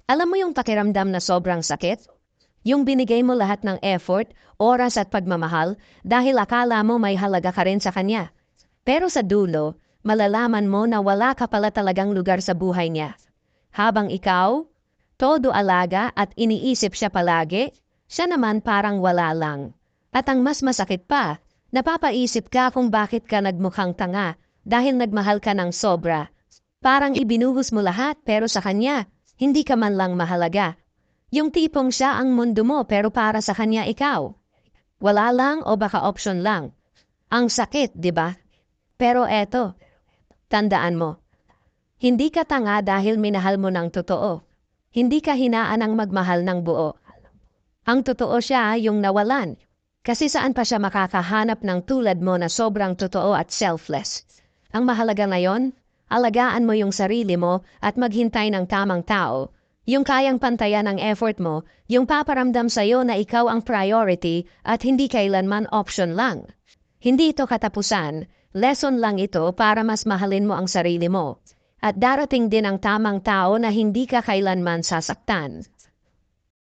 Alam mo yung pakiramdam na sobrang sakit? Yung binigay mo lahat ng effort, oras at pagmamahal dahil akala mo may halaga ka rin sa kanya. Pero sa dulo, malalaman mo na wala ka pala talagang lugar sa buhay niya. Habang ikaw, todo alaga at iniisip siya palagi, siya naman parang wala lang. At ang mas masakit pa, napapaisip ka kung bakit ka nagmukhang tanga dahil nagmahal ka ng sobra. Parang ibinuhos mo lahat pero sa kanya, hindi ka man lang mahalaga. Yung tipong siya ang mundo mo pero para sa kanya ikaw. Wala lang o baka option lang. Ang sakit, di ba? Pero eto, tandaan mo. Hindi ka tanga dahil minahal mo ng totoo. Hindi ka hinaan ang magmahal ng buo. Ang totoo siya yung nawalan. Kasi saan pa siya makakahanap ng tulad mo na sobrang totoo at selfless? Ang mahalaga ngayon, alagaan mo yung sarili mo at maghintay ng tamang tao. Yung kayang pantayan ang effort mo, yung paparamdam sa'yo na ikaw ang priority at hindi kailanman option lang. Hindi ito katapusan, lesson lang ito para mas mahalin mo ang sarili mo. At darating din ang tamang tao na hindi ka kailanman sasaktan.